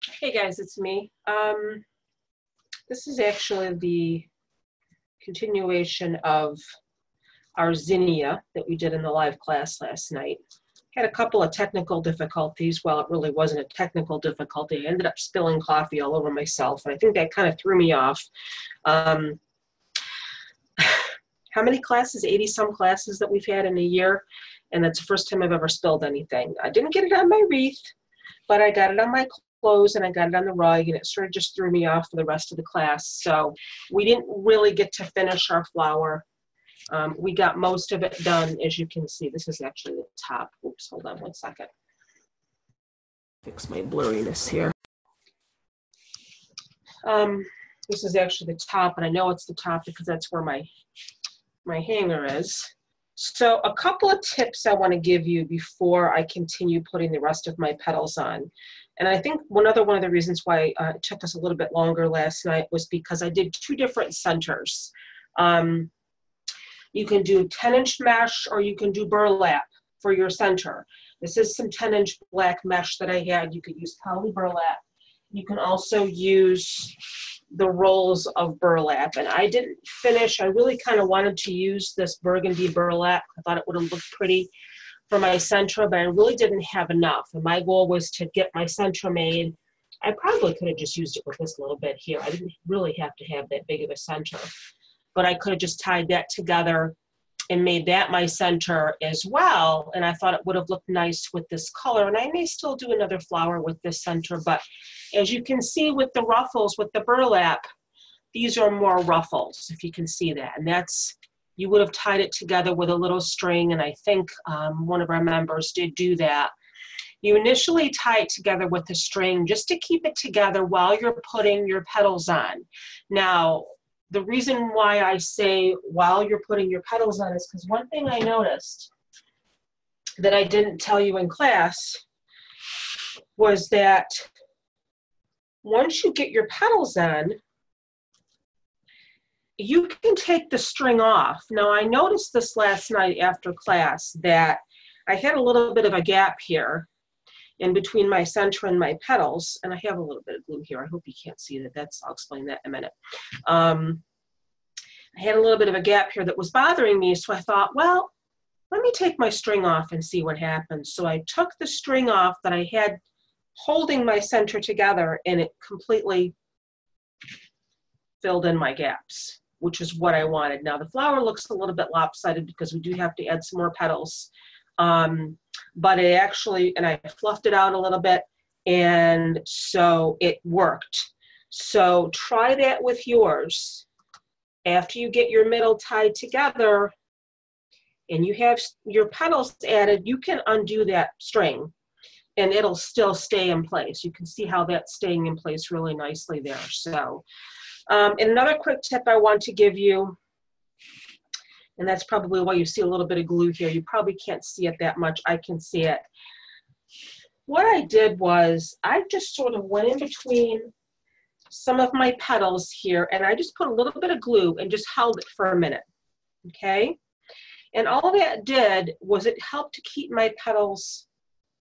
Hey guys, it's me. This is actually the continuation of our Zinnia that we did in the live class last night. Had a couple of technical difficulties. Well, it really wasn't a technical difficulty. I ended up spilling coffee all over myself, and I think that kind of threw me off. How many classes? 80 some classes that we've had in a year, and that's the first time I've ever spilled anything. I didn't get it on my wreath, but I got it on my clothes and I got it on the rug, and it sort of just threw me off for the rest of the class. So we didn't really get to finish our flower. We got most of it done, as you can see. This is actually the top. Oops, hold on one second. Fix my blurriness here. This is actually the top, and I know it's the top because that's where my hanger is. So a couple of tips I want to give you before I continue putting the rest of my petals on. And I think one of the reasons why it took us a little bit longer last night was because I did two different centers. You can do 10-inch mesh or you can do burlap for your center. This is some 10-inch black mesh that I had. You could use poly burlap. You can also use the rolls of burlap. And I didn't finish. I really kind of wanted to use this burgundy burlap. I thought it would have looked pretty for my centra, but I really didn't have enough. And my goal was to get my centra made. I probably could have just used it with this little bit here. I didn't really have to have that big of a center, but I could have just tied that together and made that my center as well. And I thought it would have looked nice with this color. And I may still do another flower with this center, but as you can see with the ruffles, with the burlap, these are more ruffles, if you can see that. And that's, you would have tied it together with a little string, and I think one of our members did do that. You initially tie it together with a string just to keep it together while you're putting your petals on. Now, the reason why I say while you're putting your petals on is because one thing I noticed that I didn't tell you in class was that once you get your petals on, you can take the string off. Now, I noticed this last night after class that I had a little bit of a gap here in between my center and my petals, and I have a little bit of glue here. I hope you can't see that. I'll explain that in a minute. I had a little bit of a gap here that was bothering me, so I thought, well, let me take my string off and see what happens. So I took the string off that I had holding my center together, and it completely filled in my gaps, which is what I wanted. Now the flower looks a little bit lopsided because we do have to add some more petals. But it actually, and I fluffed it out a little bit, and so it worked. So try that with yours. After you get your middle tied together and you have your petals added, you can undo that string and it'll still stay in place. You can see how that's staying in place really nicely there. So, and another quick tip I want to give you, and that's probably why you see a little bit of glue here. You probably can't see it that much. I can see it. What I did was I just sort of went in between some of my petals here, and I just put a little bit of glue and just held it for a minute, okay? And all that did was it helped to keep my petals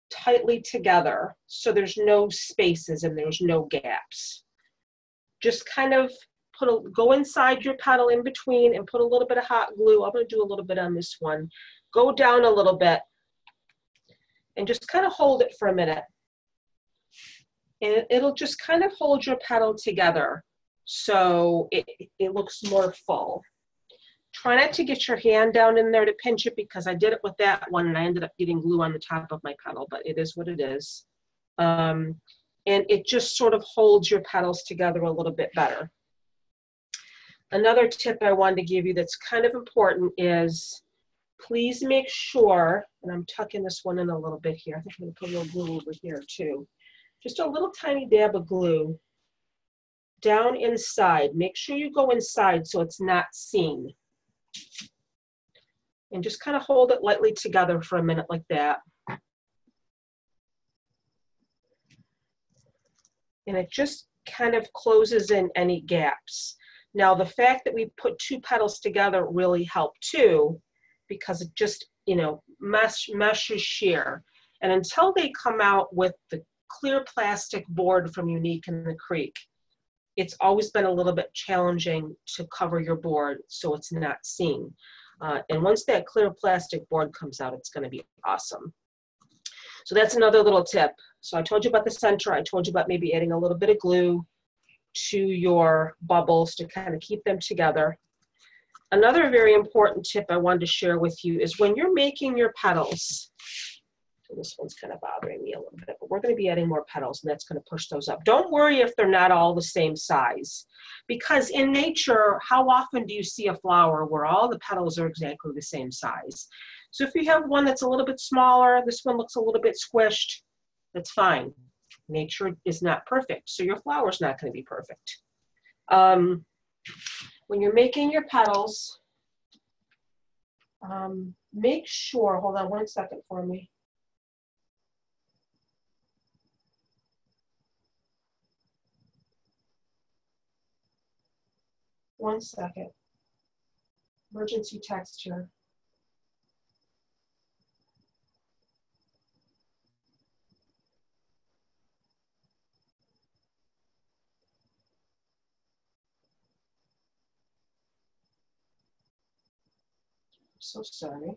tightly together so there's no spaces and there's no gaps. Just kind of go inside your petal in between and put a little bit of hot glue. I'm going to do a little bit on this one. Go down a little bit and just kind of hold it for a minute. And it'll just kind of hold your petal together so it looks more full. Try not to get your hand down in there to pinch it, because I did it with that one and I ended up getting glue on the top of my petal, but it is what it is. And it just sort of holds your petals together a little bit better. Another tip I wanted to give you that's kind of important is please make sure, and I'm tucking this one in a little bit here. I think I'm going to put a little glue over here too. Just a little tiny dab of glue down inside. Make sure you go inside so it's not seen. And just kind of hold it lightly together for a minute like that. And it just kind of closes in any gaps. Now the fact that we put two petals together really helped too, because it just, you know, meshes sheer. And until they come out with the clear plastic board from Unique in the Creek, it's always been a little bit challenging to cover your board so it's not seen. And once that clear plastic board comes out, it's going to be awesome. So that's another little tip. So I told you about the center. I told you about maybe adding a little bit of glue to your bubbles to kind of keep them together. Another very important tip I wanted to share with you is when you're making your petals, so this one's kind of bothering me a little bit, but we're going to be adding more petals, and that's going to push those up. Don't worry if they're not all the same size, because in nature, how often do you see a flower where all the petals are exactly the same size? So if you have one that's a little bit smaller, this one looks a little bit squished, that's fine. Nature is not perfect, so your flower's not going to be perfect. When you're making your petals, make sure, hold on one second for me. One second. Emergency text here. So sorry.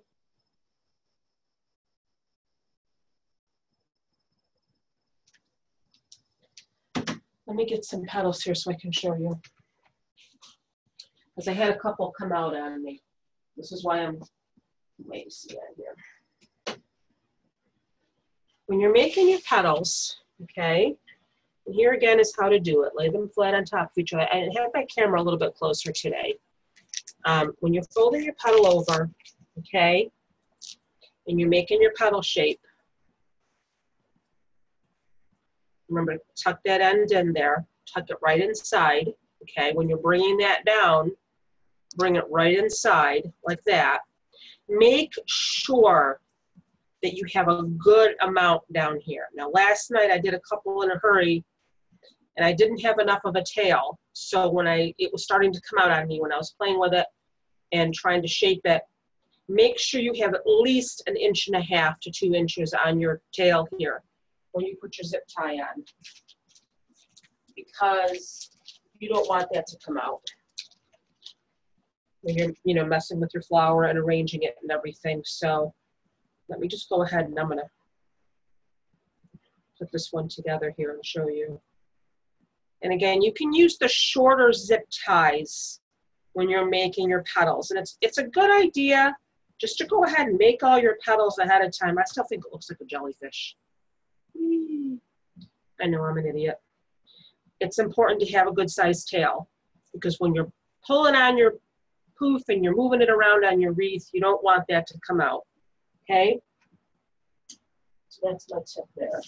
Let me get some petals here so I can show you. Because I had a couple come out on me. This is why I'm lazy here. When you're making your petals, okay, and here again is how to do it. Lay them flat on top of each other. I have my camera a little bit closer today. When you're folding your petal over, okay, and you're making your petal shape, remember to tuck that end in there, tuck it right inside, okay? When you're bringing that down, bring it right inside like that. Make sure that you have a good amount down here. Now last night I did a couple in a hurry and I didn't have enough of a tail. So when it was starting to come out on me when I was playing with it and trying to shape it, make sure you have at least 1.5 inches to 2 inches on your tail here when you put your zip tie on, because you don't want that to come out when you're messing with your flower and arranging it and everything. So let me just go ahead and I'm gonna put this one together here and show you. And again, you can use the shorter zip ties when you're making your petals. And it's a good idea just to go ahead and make all your petals ahead of time. I still think it looks like a jellyfish. I know I'm an idiot. It's important to have a good sized tail, because when you're pulling on your poof and you're moving it around on your wreath, you don't want that to come out, okay? So that's my tip there.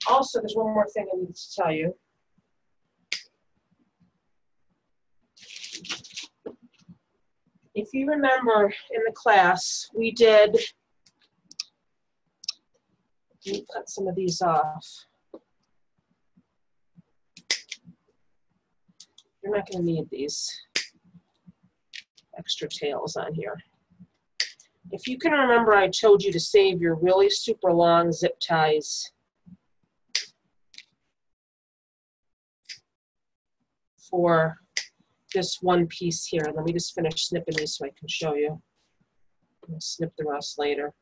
Also, there's one more thing I need to tell you. If you remember in the class, we did, let me cut some of these off. You're not going to need these extra tails on here. If you can remember, I told you to save your really super long zip ties for this one piece here. Let me just finish snipping these so I can show you. I'll snip the rest later.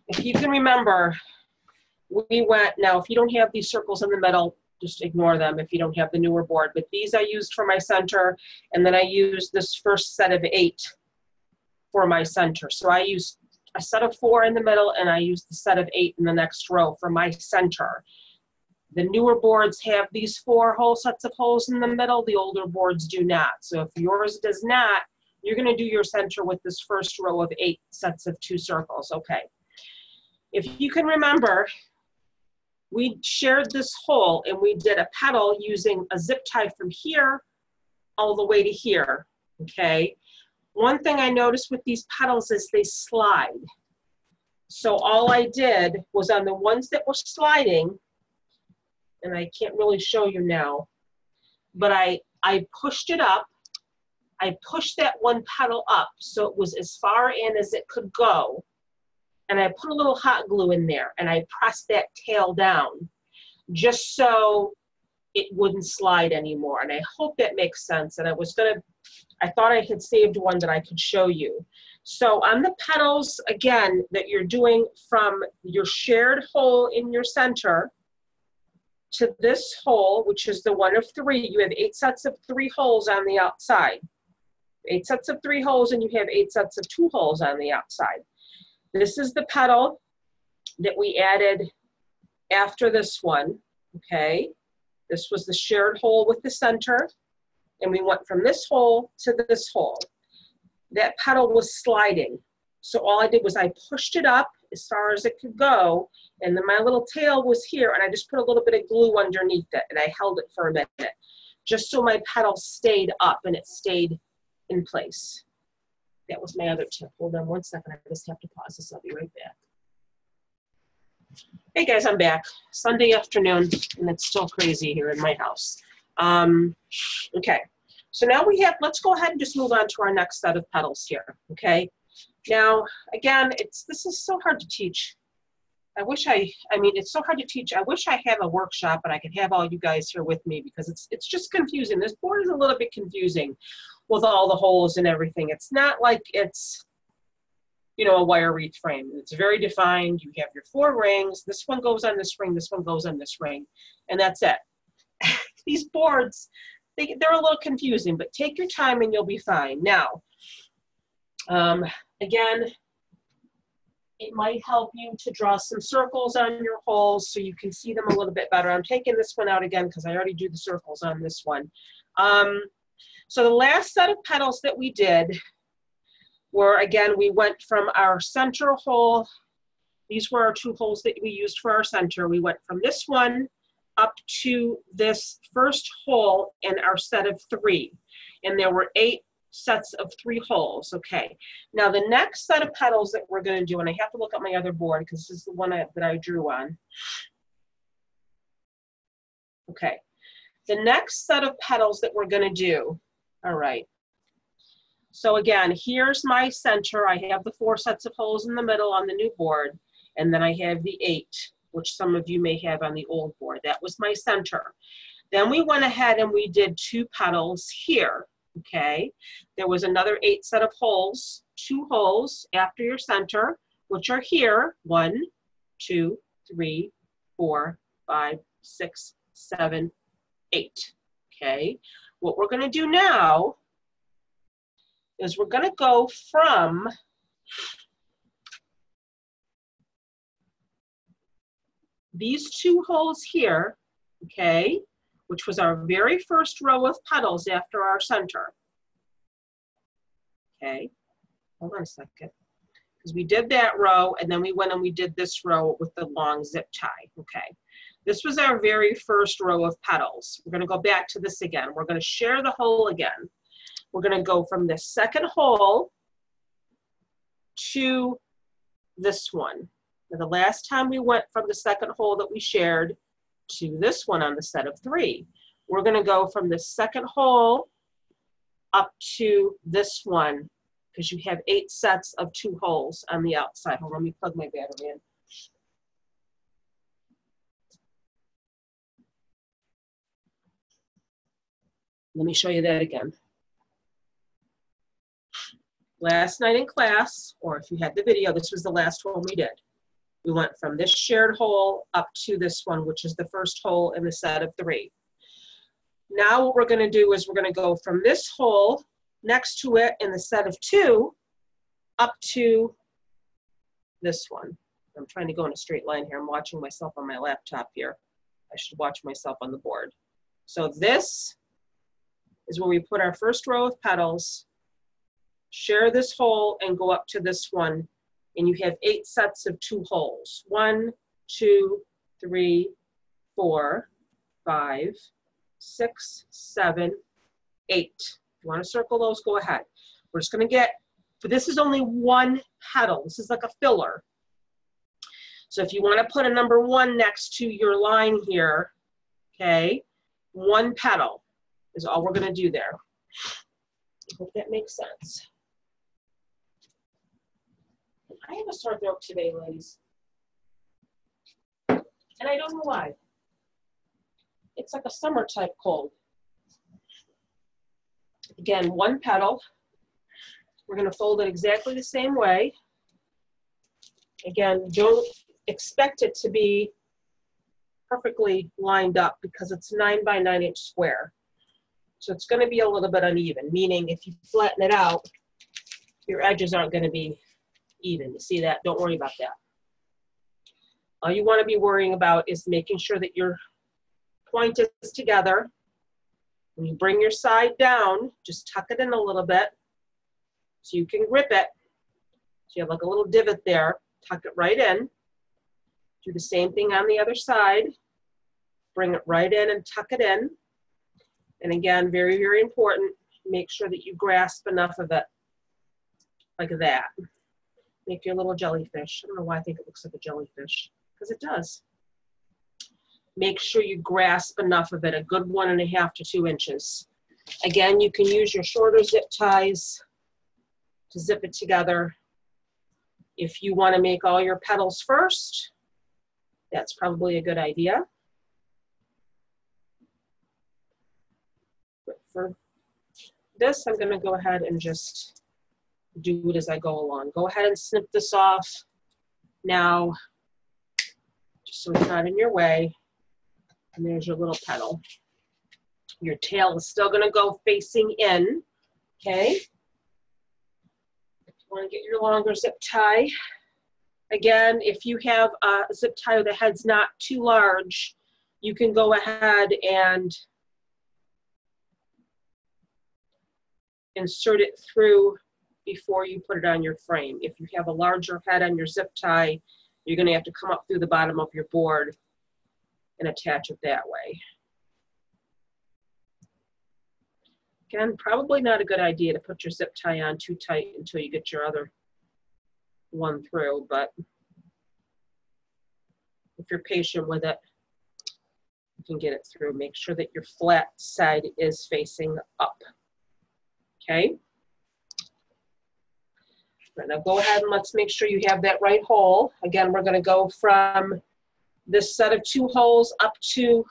If you can remember, we went, now if you don't have these circles in the middle, just ignore them if you don't have the newer board, but these I used for my center, and then I used this first set of 8 for my center. So I used a set of 4 in the middle, and I used the set of 8 in the next row for my center. The newer boards have these 4 whole sets of holes in the middle. The older boards do not. So if yours does not, you're going to do your center with this first row of 8 sets of 2 circles. Okay. If you can remember, we shared this hole and we did a petal using a zip tie from here all the way to here. Okay. One thing I noticed with these petals is they slide. So all I did was on the ones that were sliding, and I can't really show you now, but I pushed it up. I pushed that one petal up so it was as far in as it could go. and I put a little hot glue in there, and I pressed that tail down just so it wouldn't slide anymore. And I hope that makes sense. And I thought I had saved one that I could show you. So on the petals, again, that you're doing from your shared hole in your center to this hole, which is the one of 3, you have 8 sets of 3 holes on the outside. 8 sets of 3 holes, and you have 8 sets of 2 holes on the outside. This is the petal that we added after this one, okay? This was the shared hole with the center, and we went from this hole to this hole. That petal was sliding. So all I did was I pushed it up as far as it could go, and then my little tail was here, and I just put a little bit of glue underneath it, and I held it for a minute, just so my petal stayed up and it stayed in place. That was my other tip. Hold on one second, I just have to pause this. I'll be right back. Hey guys, I'm back. Sunday afternoon, and it's still crazy here in my house. Okay, so now we have, let's go ahead and just move on to our next set of petals here, okay? Now, again, this is so hard to teach. I mean, it's so hard to teach. I wish I had a workshop and I could have all you guys here with me, because it's just confusing. This board is a little bit confusing with all the holes and everything. It's not like it's, you know, a wire wreath frame. It's very defined. You have your 4 rings. This one goes on this ring. This one goes on this ring. And that's it. These boards, they're a little confusing, but take your time and you'll be fine. Now, again, it might help you to draw some circles on your holes so you can see them a little bit better. I'm taking this one out again because I already do the circles on this one. So the last set of petals that we did were, again, we went from our center hole. These were our 2 holes that we used for our center. We went from this one up to this first hole in our set of 3. And there were 8 sets of 3 holes, okay. Now the next set of petals that we're gonna do, and I have to look at my other board because this is the one that I drew on. Okay, the next set of petals that we're gonna do, all right. So again, here's my center. I have the 4 sets of holes in the middle on the new board, and then I have the 8, which some of you may have on the old board. That was my center. Then we went ahead and we did 2 petals here, okay? There was another 8 set of holes, 2 holes after your center, which are here, 1, 2, 3, 4, 5, 6, 7, 8, okay? What we're gonna do now is we're gonna go from these 2 holes here, okay, which was our very first row of petals after our center. Okay, hold on a second. Because we did that row, and then we went and we did this row with the long zip tie, okay. This was our very first row of petals. We're gonna go back to this again. We're gonna share the hole again. We're gonna go from the second hole to this one. Now, the last time we went from the second hole that we shared to this one on the set of 3. We're gonna go from the second hole up to this one, because you have 8 sets of 2 holes on the outside. Hold on, let me plug my battery in. Let me show you that again. Last night in class, or if you had the video, this was the last one we did. We went from this shared hole up to this one, which is the first hole in the set of 3. Now what we're gonna do is we're gonna go from this hole next to it in the set of 2 up to this one. I'm trying to go in a straight line here. I'm watching myself on my laptop here. I should watch myself on the board. So this is where we put our first row of petals, share this hole, and go up to this one, and you have 8 sets of 2 holes. 1, 2, 3, 4, 5, 6, 7, 8. If you want to circle those, go ahead. We're just going to get, but this is only 1 petal. This is like a filler. So if you want to put a number 1 next to your line here, okay, 1 petal is all we're going to do there. I hope that makes sense. I have a sore throat today, ladies. And I don't know why. It's like a summer type cold. Again, one petal. We're going to fold it exactly the same way. Again, don't expect it to be perfectly lined up because it's 9 by 9 inch square. So it's going to be a little bit uneven, meaning if you flatten it out, your edges aren't going to be even. You see that? Don't worry about that. All you want to be worrying about is making sure that your point is together. When you bring your side down, just tuck it in a little bit so you can grip it. So you have like a little divot there. Tuck it right in. Do the same thing on the other side. Bring it right in and tuck it in. And again, very, very important, make sure that you grasp enough of it like that. Make your little jellyfish. I don't know why I think it looks like a jellyfish, because it does. Make sure you grasp enough of it, a good 1.5 to 2 inches. Again, you can use your shorter zip ties to zip it together. If you want to make all your petals first, that's probably a good idea. But for this, I'm going to go ahead and just do it as I go along. Go ahead and snip this off now, just so it's not in your way. And there's your little petal. Your tail is still going to go facing in, okay? If you want to get your longer zip tie, again, if you have a zip tie where the head's not too large, you can go ahead and insert it through before you put it on your frame. If you have a larger head on your zip tie, you're going to have to come up through the bottom of your board and attach it that way. Again, probably not a good idea to put your zip tie on too tight until you get your other one through, but if you're patient with it, you can get it through. Make sure that your flat side is facing up, okay? Right, now go ahead and let's make sure you have that right hole. Again, we're going to go from this set of 2 holes up to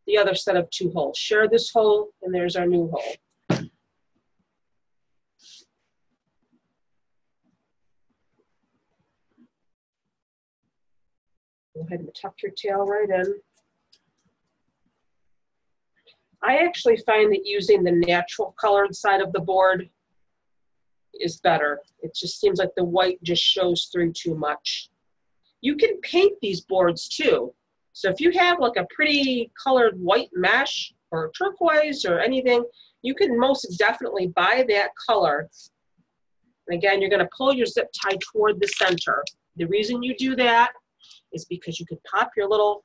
the other set of 2 holes. Share this hole, and there's our new hole. Go ahead and tuck your tail right in. I actually find that using the natural colored side of the board is better. It just seems like the white just shows through too much. You can paint these boards too. So if you have like a pretty colored white mesh or turquoise or anything, you can most definitely buy that color. And again, you're going to pull your zip tie toward the center. The reason you do that is because you can pop your little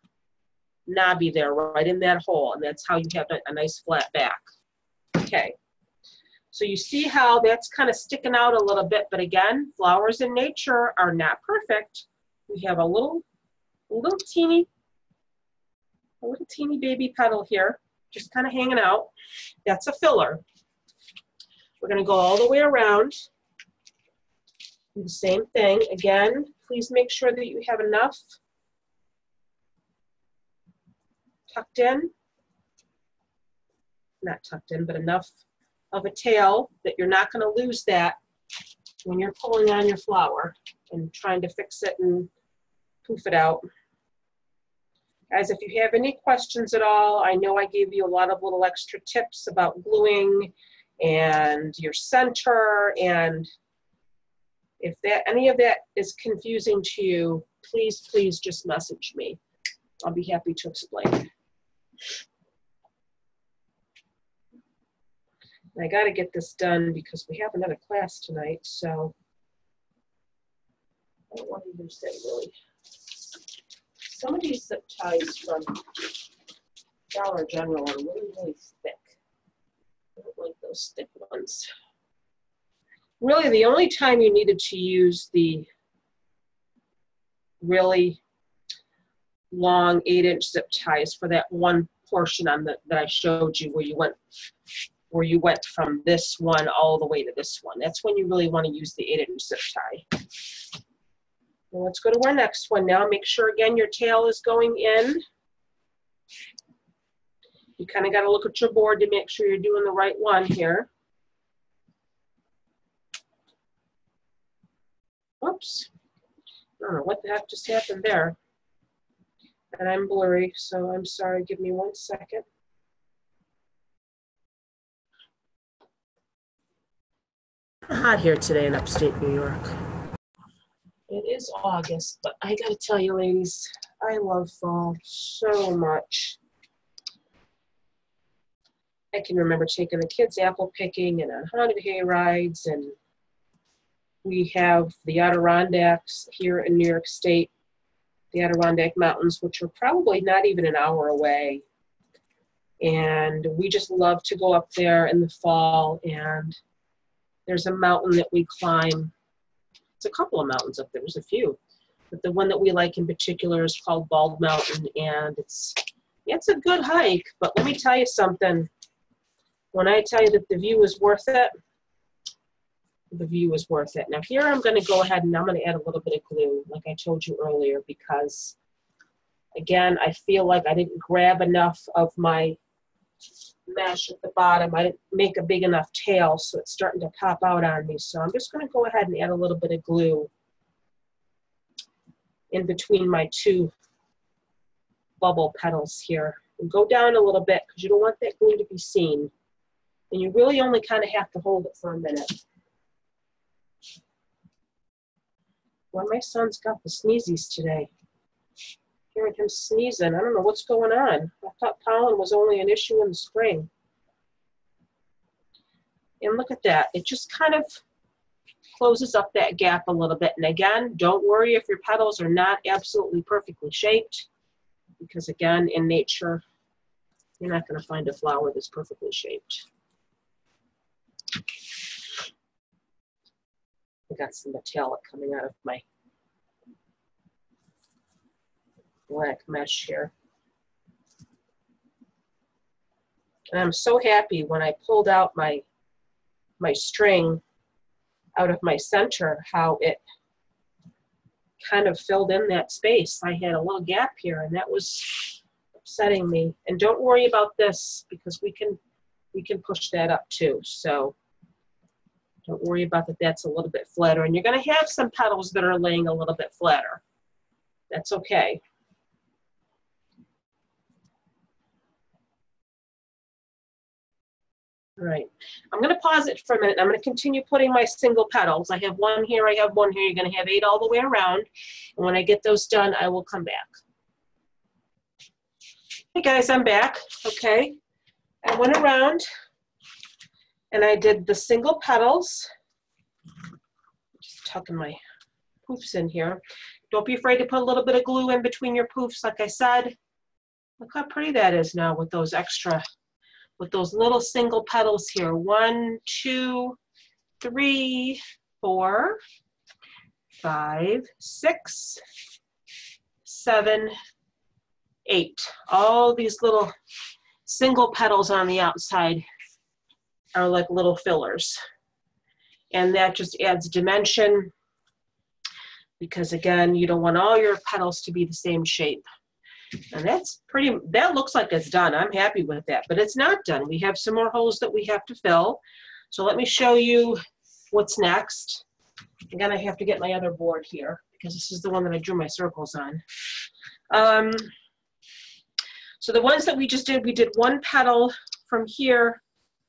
knobby there right in that hole, and that's how you have a nice flat back. Okay. So you see how that's kind of sticking out a little bit, but again, flowers in nature are not perfect. We have a little teeny baby petal here, just kind of hanging out. That's a filler. We're going to go all the way around. Do the same thing. Again, please make sure that you have enough tucked in, not tucked in, but enough of a tail that you're not going to lose that when you're pulling on your flower and trying to fix it and poof it out. Guys, if you have any questions at all, I know I gave you a lot of little extra tips about gluing and your center, and if any of that is confusing to you, please just message me. I'll be happy to explain. I got to get this done because we have another class tonight, so I don't want to even say really. Some of these zip ties from Dollar General are really thick. I don't like those thick ones. Really, the only time you needed to use the really long 8-inch zip ties for that one portion on that I showed you where you went from this one all the way to this one. That's when you really want to use the 8-inch zip tie. Well, let's go to our next one now. Make sure again your tail is going in. You kind of got to look at your board to make sure you're doing the right one here. Oops. I don't know what the heck just happened there. And I'm blurry, so I'm sorry. Give me 1 second. Hot here today in upstate New York. It is August, but I gotta tell you ladies, I love fall so much. I can remember taking the kids apple picking and on haunted hay rides, and we have the Adirondacks here in New York State, the Adirondack Mountains, which are probably not even an hour away. And we just love to go up there in the fall, and there's a mountain that we climb. It's a couple of mountains up there, there's a few. But the one that we like in particular is called Bald Mountain, and it's a good hike, but let me tell you something. When I tell you that the view is worth it, the view is worth it. Now here I'm going to go ahead and I'm going to add a little bit of glue, like I told you earlier, because again, I feel like I didn't grab enough of my mesh at the bottom. I didn't make a big enough tail, so it's starting to pop out on me. So I'm just going to go ahead and add a little bit of glue in between my two bubble petals here. And go down a little bit because you don't want that glue to be seen. And you really only kind of have to hold it for a minute. Well, my son's got the sneezies today. Hearing him sneezing. I don't know what's going on. I thought pollen was only an issue in the spring. And look at that. It just kind of closes up that gap a little bit. And again, don't worry if your petals are not absolutely perfectly shaped, because again, in nature, you're not going to find a flower that's perfectly shaped. I got some metallic coming out of my black mesh here. And I'm so happy when I pulled out my string out of my center, how it kind of filled in that space. I had a little gap here, and that was upsetting me. And don't worry about this, because we can push that up too. So don't worry about that. That's a little bit flatter, and you're going to have some petals that are laying a little bit flatter. That's okay. All right, I'm going to pause it for a minute. I'm going to continue putting my single petals. I have one here, I have one here. You're going to have 8 all the way around. And when I get those done, I will come back. Hey guys, I'm back. Okay, I went around and I did the single petals. Just tucking my poofs in here. Don't be afraid to put a little bit of glue in between your poofs, like I said. Look how pretty that is now with those little single petals here. 1, 2, 3, 4, 5, 6, 7, 8. All these little single petals on the outside are like little fillers. And that just adds dimension, because again, you don't want all your petals to be the same shape. And that looks like it's done. I'm happy with that, but it's not done. We have some more holes that we have to fill. So let me show you what's next. Again, I have to get my other board here because this is the one that I drew my circles on. So the ones that we just did, we did 1 petal from here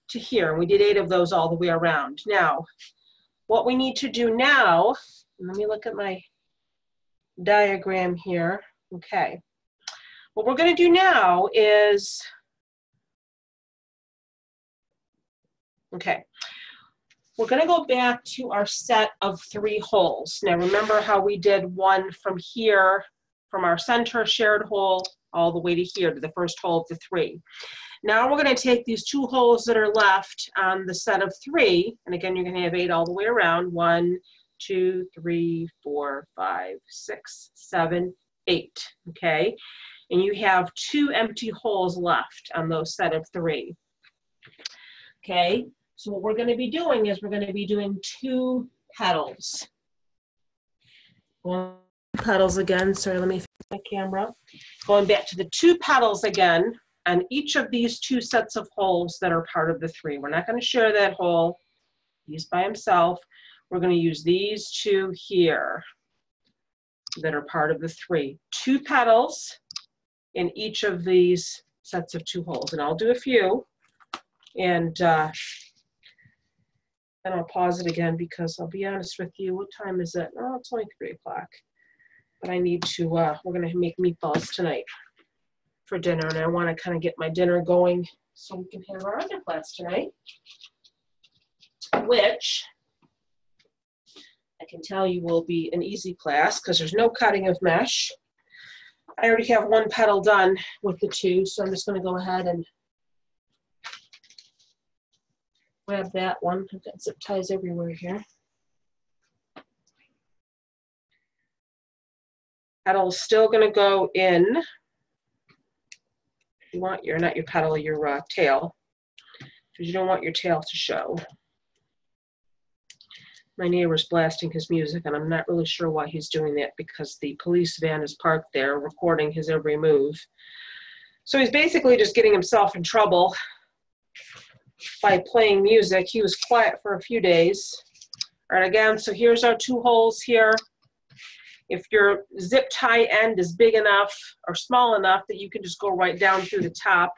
to here. And we did 8 of those all the way around. Now, what we need to do now, let me look at my diagram here. Okay. What we're going to do now is, okay, we're going to go back to our set of 3 holes. Now remember how we did 1 from here, from our center shared hole, all the way to here, to the first hole of the 3. Now we're going to take these 2 holes that are left on the set of 3, and again, you're going to have 8 all the way around. 1, 2, 3, 4, 5, 6, 7, 8, okay? And you have 2 empty holes left on those set of 3. Okay, so what we're going to be doing is we're going to be doing 2 petals. 1 petals again. Sorry, let me fix my camera. Going back to the 2 petals again, and each of these 2 sets of holes that are part of the 3. We're not going to share that hole. He's by himself. We're going to use these 2 here that are part of the 3. 2 petals in each of these sets of 2 holes, and I'll do a few, and then I'll pause it again because I'll be honest with you. What time is it? Oh, it's only 3 o'clock. But I need to, we're going to make meatballs tonight for dinner, and I want to kind of get my dinner going so we can have our other class tonight, which I can tell you will be an easy class because there's no cutting of mesh. I already have 1 petal done with the 2, so I'm just going to go ahead and grab that one. I've got zip ties everywhere here. Petal's still going to go in. You want your, not your petal, your tail, because you don't want your tail to show. My neighbor's blasting his music, and I'm not really sure why he's doing that because the police van is parked there recording his every move. So he's basically just getting himself in trouble by playing music. He was quiet for a few days. All right, again, so here's our 2 holes here. If your zip tie end is big enough or small enough that you can just go right down through the top,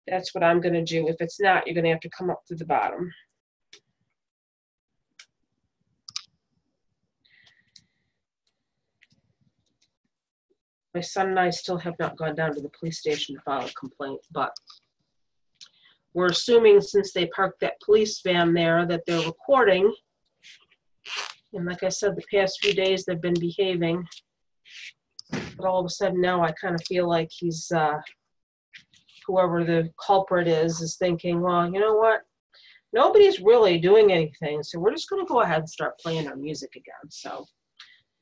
that's what I'm going to do. If it's not, you're going to have to come up through the bottom. My son and I still have not gone down to the police station to file a complaint, but we're assuming since they parked that police van there that they're recording. And like I said, the past few days they've been behaving. But all of a sudden now I kind of feel like he's, whoever the culprit is thinking, well, you know what? Nobody's really doing anything, so we're just going to go ahead and start playing our music again. So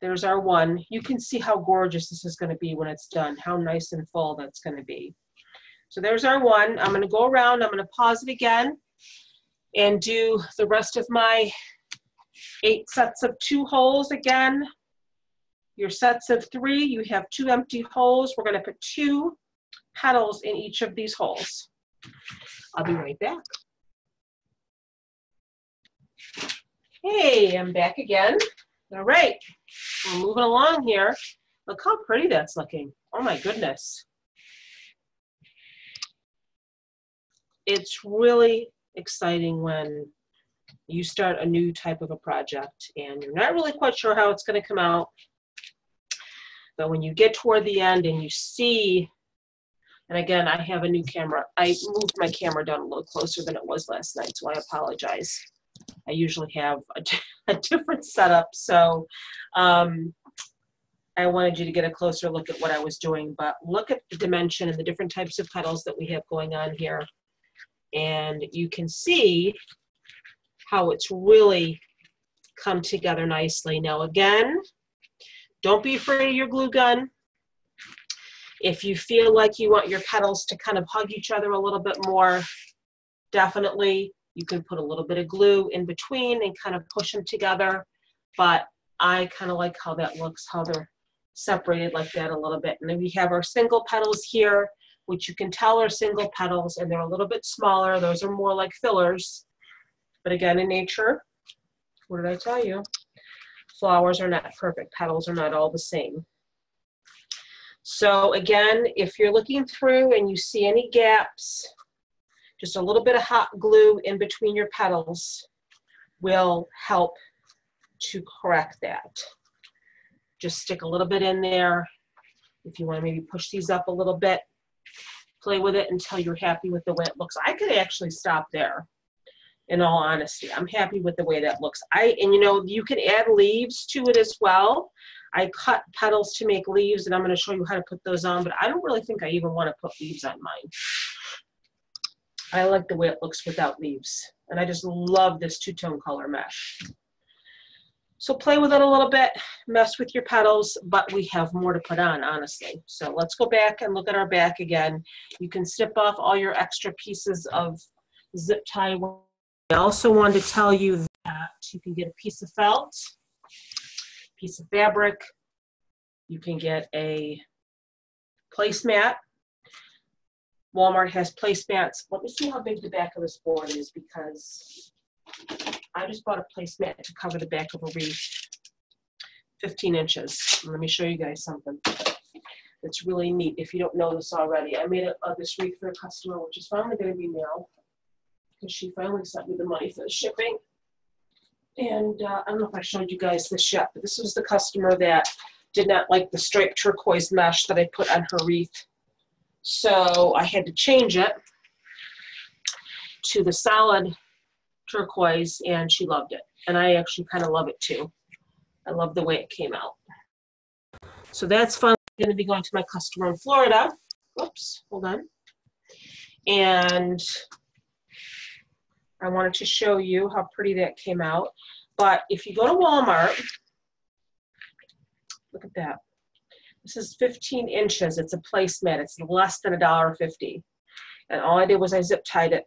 there's our 1. You can see how gorgeous this is going to be when it's done, how nice and full that's going to be. So there's our 1. I'm going to go around, I'm going to pause it again and do the rest of my 8 sets of 2 holes again. Your sets of 3, you have 2 empty holes. We're going to put 2 petals in each of these holes. I'll be right back. Hey, I'm back again. All right, we're moving along here. Look how pretty that's looking. Oh my goodness. It's really exciting when you start a new type of a project and you're not really quite sure how it's going to come out. But when you get toward the end and you see, and again, I have a new camera. I moved my camera down a little closer than it was last night, so I apologize. I usually have a different setup, so I wanted you to get a closer look at what I was doing. But look at the dimension and the different types of petals that we have going on here. And you can see how it's really come together nicely. Now again, don't be afraid of your glue gun. If you feel like you want your petals to kind of hug each other a little bit more, definitely you can put a little bit of glue in between and kind of push them together. But I kind of like how that looks, how they're separated like that a little bit. And then we have our single petals here, which you can tell are single petals, and they're a little bit smaller. Those are more like fillers. But again, in nature, what did I tell you? Flowers are not perfect. Petals are not all the same. So again, if you're looking through and you see any gaps, just a little bit of hot glue in between your petals will help to correct that. Just stick a little bit in there. If you want to maybe push these up a little bit, play with it until you're happy with the way it looks. I could actually stop there, in all honesty. I'm happy with the way that looks. And you know, you can add leaves to it as well. I cut petals to make leaves, and I'm going to show you how to put those on, but I don't really think I even want to put leaves on mine. I like the way it looks without leaves, and I just love this two-tone color mesh. So play with it a little bit, mess with your petals, but we have more to put on, honestly. So let's go back and look at our back again. You can snip off all your extra pieces of zip tie. I also wanted to tell you that you can get a piece of felt, piece of fabric, You can get a placemat. Walmart has placemats. Let me see how big the back of this board is, because I just bought a placemat to cover the back of a wreath. 15 inches. Let me show you guys something that's really neat if you don't know this already. I made this wreath for a customer, which is finally going to be mailed, because she finally sent me the money for the shipping. And I don't know if I showed you guys this yet, but this was the customer that did not like the striped turquoise mesh that I put on her wreath. So I had to change it to the solid turquoise, and she loved it. And I actually kind of love it too. I love the way it came out. So that's finally going to be going to my customer in Florida. Whoops, hold on. And I wanted to show you how pretty that came out. But if you go to Walmart, look at that. This is 15 inches. It's a placemat. It's less than $1.50. And all I did was I zip tied it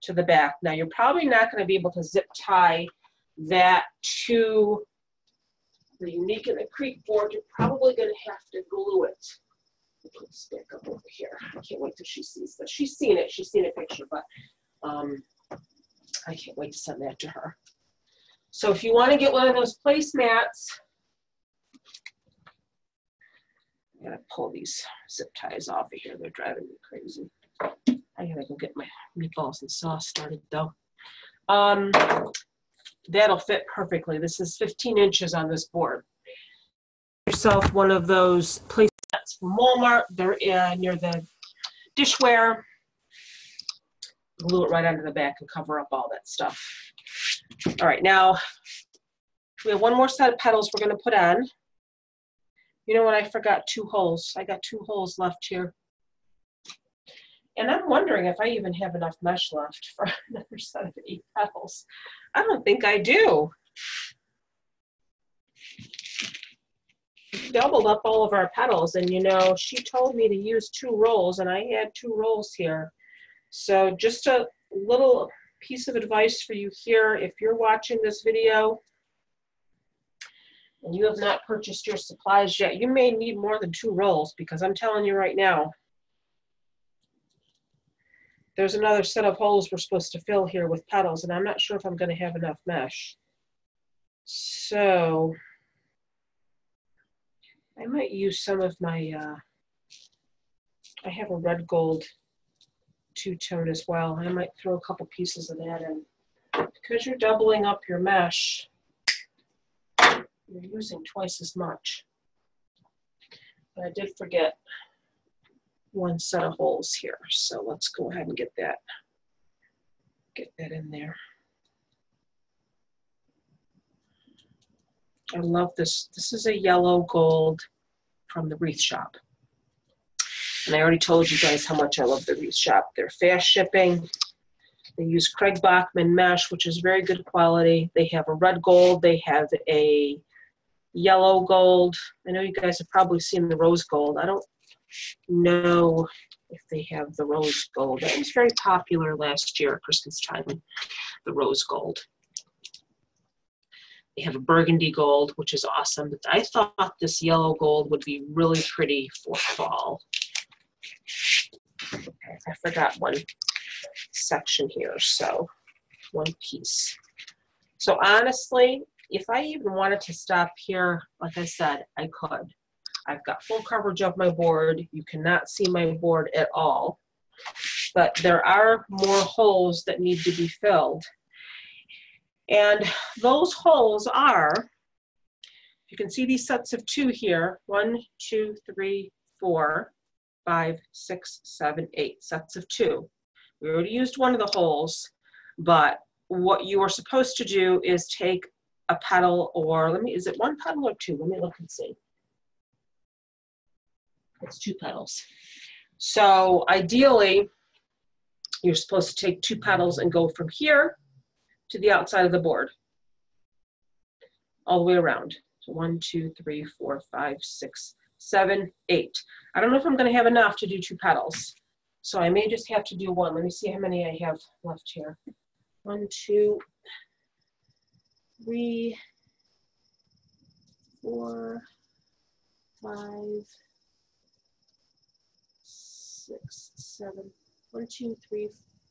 to the back. Now, you're probably not going to be able to zip tie that to the Unique and the Creek board. You're probably going to have to glue it. Put this back up over here. I can't wait till she sees this. She's seen it. She's seen a picture, but I can't wait to send that to her. So if you want to get one of those placemats, I gotta pull these zip ties off of here. They're driving me crazy. I gotta go get my meatballs and sauce started though. That'll fit perfectly. This is 15 inches on this board. Yourself one of those placemats from Walmart. They're near the dishware. Glue it right onto the back and cover up all that stuff. All right, now we have one more set of petals we're going to put on. You know what? I forgot 2 holes. I got 2 holes left here. And I'm wondering if I even have enough mesh left for another set of 8 petals. I don't think I do. We doubled up all of our petals, and you know, she told me to use 2 rolls, and I had 2 rolls here. So just a little piece of advice for you here. If you're watching this video and you have not purchased your supplies yet, you may need more than 2 rolls, because I'm telling you right now, there's another set of holes we're supposed to fill here with petals, and I'm not sure if I'm going to have enough mesh. So I might use some of my, I have a red gold 2-tone as well. I might throw a couple pieces of that in. Because you're doubling up your mesh, you're using twice as much. But I did forget 1 set of holes here, so let's go ahead and get that in there. I love this. This is a yellow gold from the Wreath shop. And I already told you guys how much I love the Wreath shop. They're fast shipping. They use Craig Bachman mesh, which is very good quality. They have a red gold. They have a yellow gold. I know you guys have probably seen the rose gold. I don't know if they have the rose gold. That was very popular last year at Christmas time, the rose gold. They have a burgundy gold, which is awesome. But I thought this yellow gold would be really pretty for fall. Okay, I forgot 1 section here, so 1 piece. So honestly, if I even wanted to stop here, like I said, I could. I've got full coverage of my board. You cannot see my board at all. But there are more holes that need to be filled. And those holes are, you can see these sets of 2 here. 1, 2, 3, 4, 5, 6, 7, 8 sets of 2. We already used 1 of the holes, but what you are supposed to do is take a petal, or is it 1 petal or 2? Let me look and see. It's 2 petals. So ideally, you're supposed to take 2 petals and go from here to the outside of the board, all the way around. So 1, 2, 3, 4, 5, 6, 7, 8. I don't know if I'm going to have enough to do 2 petals, so I may just have to do 1. Let me see how many I have left here. 1, 2, 3, 4, 5, 6, 7. 1, 2, 3,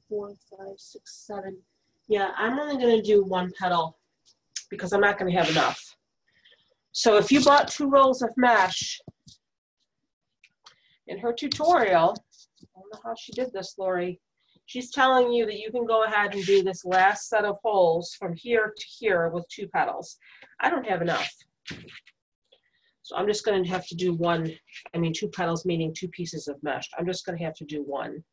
4, 5, 6, 7. Yeah, I'm only going to do one petal because I'm not going to have enough. So if you bought 2 rolls of mesh, in her tutorial, I don't know how she did this, Lori, she's telling you that you can go ahead and do this last set of holes from here to here with 2 petals. I don't have enough. So I'm just going to have to do 2 petals, meaning 2 pieces of mesh. I'm just going to have to do 1.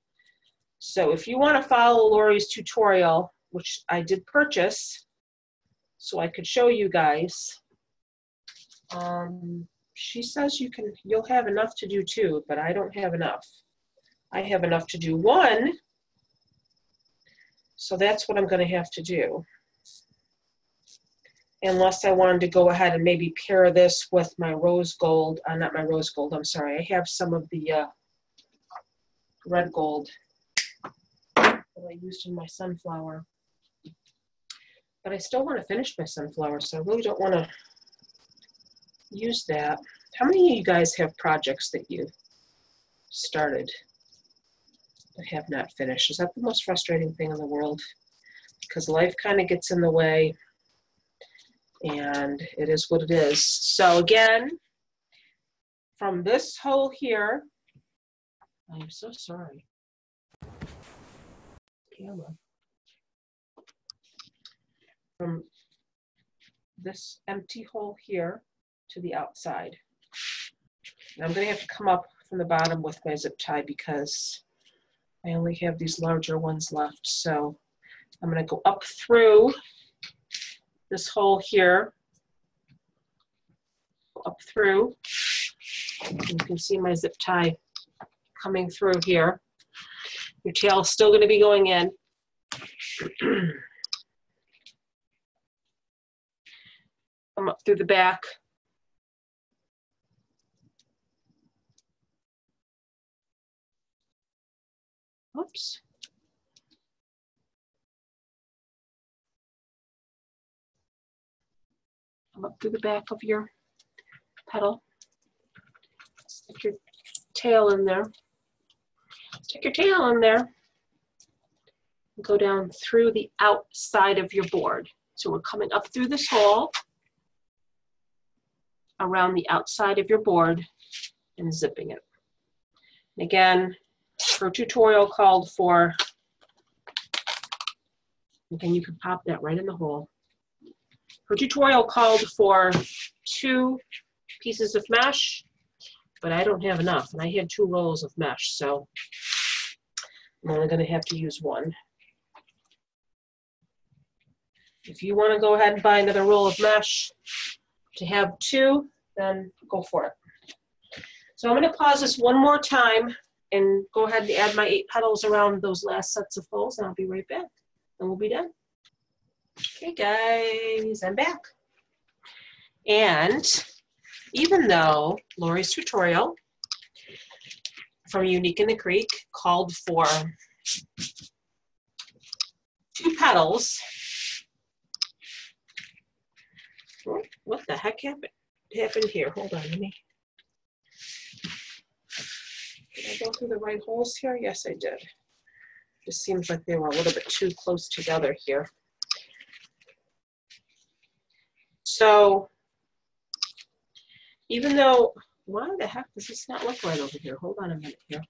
So if you want to follow Lori's tutorial, which I did purchase, so I could show you guys, she says you'll have enough to do 2, but I don't have enough. I have enough to do 1, so that's what I'm going to have to do. Unless I wanted to go ahead and maybe pair this with my rose gold, not my rose gold, I'm sorry. I have some of the red gold that I used in my sunflower. But I still want to finish my sunflower, so I really don't want to use that. How many of you guys have projects that you started but have not finished? Is that the most frustrating thing in the world? Because life kind of gets in the way. And it is what it is. So again, from this hole here, I'm so sorry. Camera. From this empty hole here to the outside. And I'm going to have to come up from the bottom with my zip tie because I only have these larger ones left. So I'm going to go up through this hole here, up through, and you can see my zip tie coming through here. Your tail is still going to be going in. Come up through the back. Oops. Come up through the back of your petal. Stick your tail in there. Stick your tail in there. And go down through the outside of your board. So we're coming up through this hole, around the outside of your board, and zipping it. And again, her tutorial called for, again, you can pop that right in the hole. Her tutorial called for 2 pieces of mesh, but I don't have enough, and I had 2 rolls of mesh, so I'm only going to have to use 1. If you want to go ahead and buy another roll of mesh to have 2, then go for it. So I'm going to pause this one more time and go ahead and add my 8 petals around those last sets of holes, and I'll be right back, and we'll be done. Okay guys, I'm back. And even though Lori's tutorial from Unique in the Creek called for 2 petals, what the heck happened here? Hold on, let me. Did I go through the right holes here? Yes, I did. Just seems like they were a little bit too close together here. So even though, why the heck does this not look right over here? Hold on a minute here.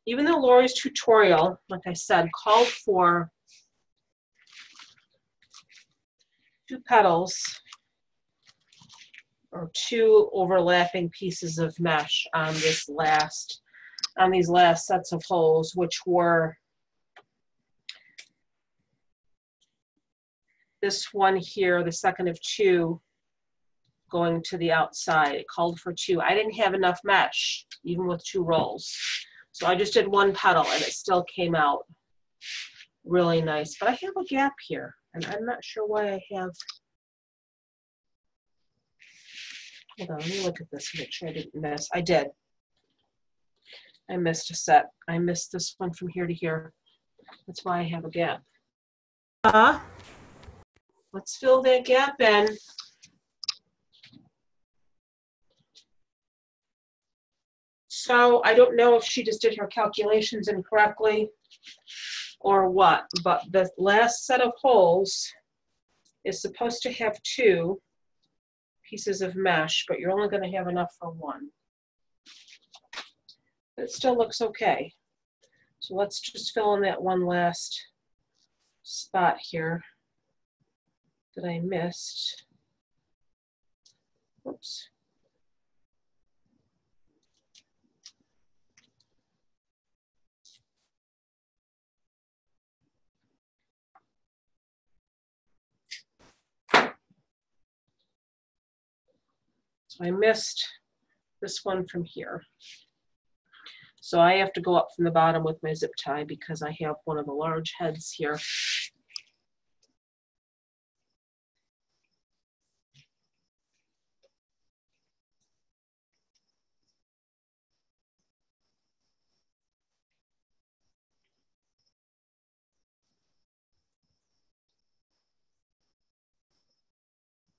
Even though Lori's tutorial, like I said, called for 2 petals or 2 overlapping pieces of mesh on these last sets of holes, which were this one here, the second of 2, going to the outside. It called for 2. I didn't have enough mesh, even with 2 rolls. So I just did 1 petal, and it still came out really nice. But I have a gap here, and I'm not sure why I have. Hold on, let me look at this and make sure I didn't miss. I did. I missed a set. I missed this one from here to here. That's why I have a gap. Let's fill that gap in So I don't know if she just did her calculations incorrectly or what, but the last set of holes is supposed to have 2 pieces of mesh, but you're only going to have enough for 1. It still looks okay. So let's just fill in that one last spot here that I missed. Oops. So I missed this one from here. So I have to go up from the bottom with my zip tie because I have one of the large heads here.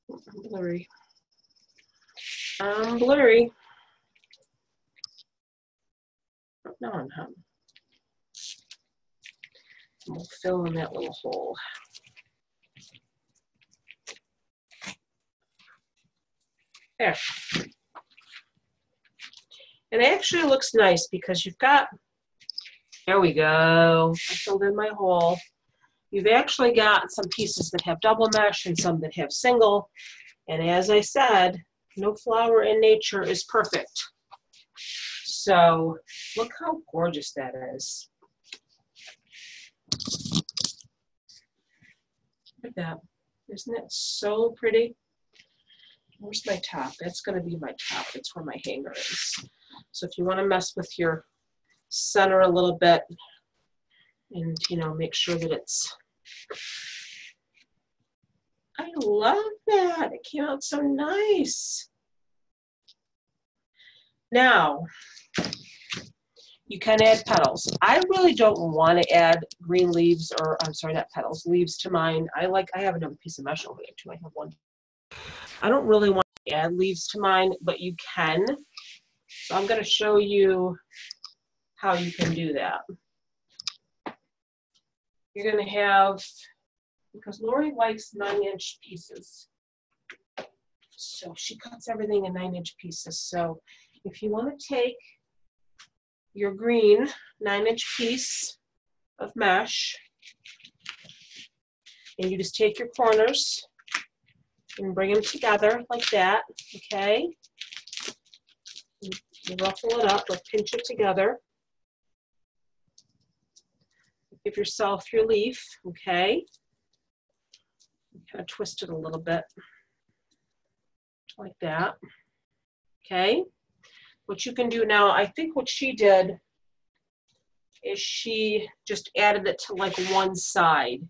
I'm blurry. I'm blurry. No, I'm not. We'll fill in that little hole. There. And it actually looks nice because you've got, there we go. I filled in my hole. You've actually got some pieces that have double mesh and some that have single. And as I said, no flower in nature is perfect. So look how gorgeous that is. Look at that. Isn't it so pretty? Where's my top? That's going to be my top. That's where my hanger is. So if you want to mess with your center a little bit and, you know, make sure that it's, I love that. It came out so nice. Now, you can add petals. I really don't want to add green leaves, or I'm sorry, not petals, leaves to mine. I have another piece of mesh over there too. I have one. I don't really want to add leaves to mine, but you can. So I'm going to show you how you can do that. You're going to have, because Lori likes 9-inch pieces. So she cuts everything in 9-inch pieces. So if you want to take your green 9-inch piece of mesh and you just take your corners and bring them together like that, okay? You ruffle it up or pinch it together. Give yourself your leaf, okay? Kind of twist it a little bit like that, okay? What you can do now, I think what she did is she just added it to like one side.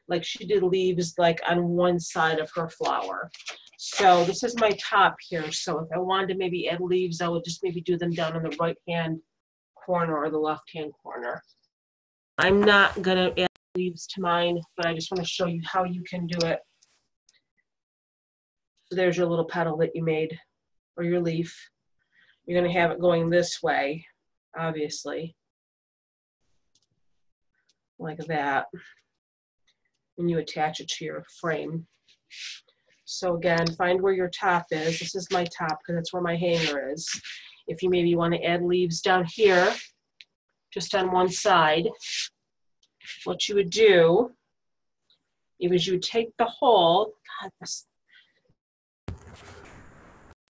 Like she did leaves like on one side of her flower. So this is my top here. So if I wanted to maybe add leaves, I would just maybe do them down in the right-hand corner or the left-hand corner. I'm not gonna add leaves to mine, but I just want to show you how you can do it. So there's your little petal that you made, or your leaf. You're gonna have it going this way, obviously, like that. And you attach it to your frame. So again, find where your top is. This is my top because that's where my hanger is. If you maybe want to add leaves down here, just on one side, what you would do is you would take the hole, God, this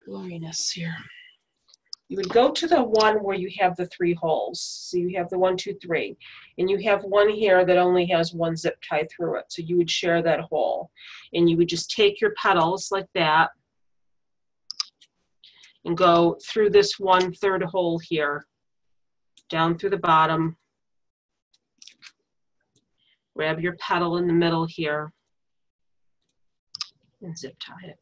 blurriness here. You would go to the one where you have the 3 holes. So you have the 1, 2, 3, and you have one here that only has one zip tie through it. So you would share that hole, and you would just take your petals like that and go through this 1/3 hole here, down through the bottom. Grab your petal in the middle here and zip tie it.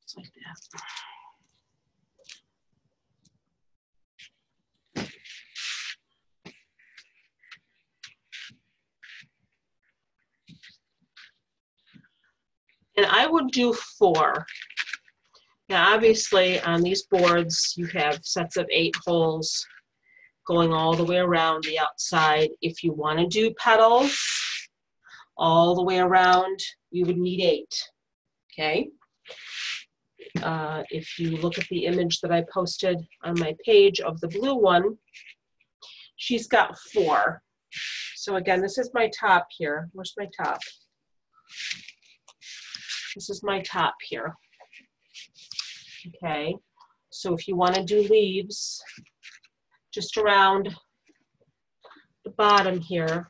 Just like that. And I would do 4. Now, obviously, on these boards, you have sets of 8 holes going all the way around the outside. If you want to do petals all the way around, you would need 8, okay? If you look at the image that I posted on my page of the blue one, she's got 4. So again, this is my top here. Where's my top? This is my top here. Okay, so if you want to do leaves just around the bottom here,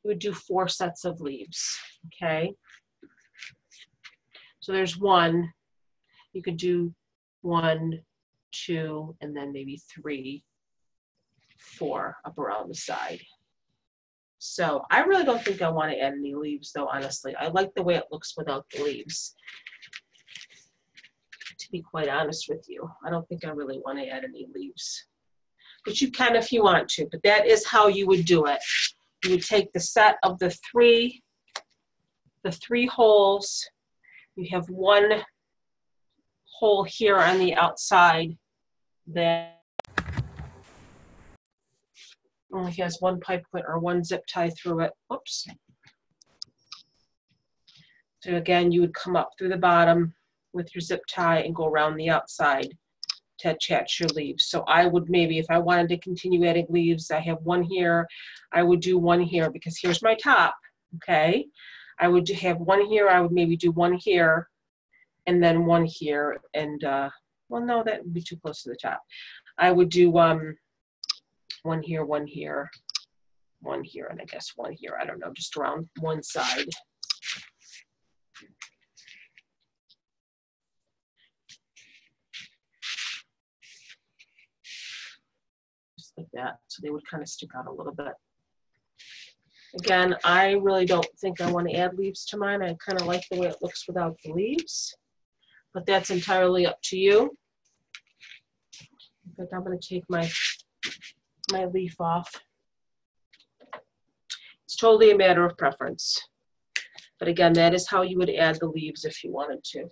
you would do 4 sets of leaves, okay? So there's 1. You could do 1, 2, and then maybe 3, 4 up around the side. So I really don't think I want to add any leaves though, honestly. I like the way it looks without the leaves. To be quite honest with you, I don't think I really want to add any leaves. But you can if you want to, but that is how you would do it. You would take the set of the three holes. You have 1 hole here on the outside that only has 1 pipe clamp or 1 zip tie through it. Oops. So again, you would come up through the bottom with your zip tie and go around the outside to attach your leaves. So I would maybe, if I wanted to continue adding leaves, I have 1 here, I would do 1 here because here's my top, okay? I would have 1 here, I would maybe do 1 here, and then 1 here, and, well, no, that would be too close to the top. I would do 1 here, 1 here, 1 here, and I guess 1 here, I don't know, just around one side. Like that, so they would kind of stick out a little bit. Again, I really don't think I want to add leaves to mine. I kind of like the way it looks without the leaves, but that's entirely up to you. In fact, I'm going to take my leaf off. It's totally a matter of preference. But again, that is how you would add the leaves if you wanted to.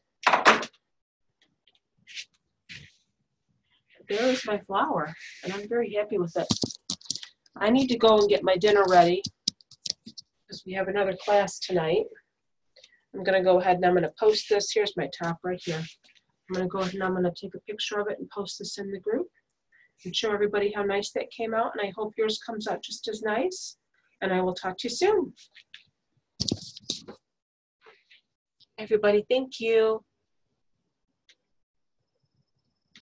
There is my flower, and I'm very happy with it. I need to go and get my dinner ready because we have another class tonight. I'm going to go ahead and I'm going to post this. Here's my top right here. I'm going to go ahead and I'm going to take a picture of it and post this in the group and show everybody how nice that came out, and I hope yours comes out just as nice, and I will talk to you soon. Everybody, thank you.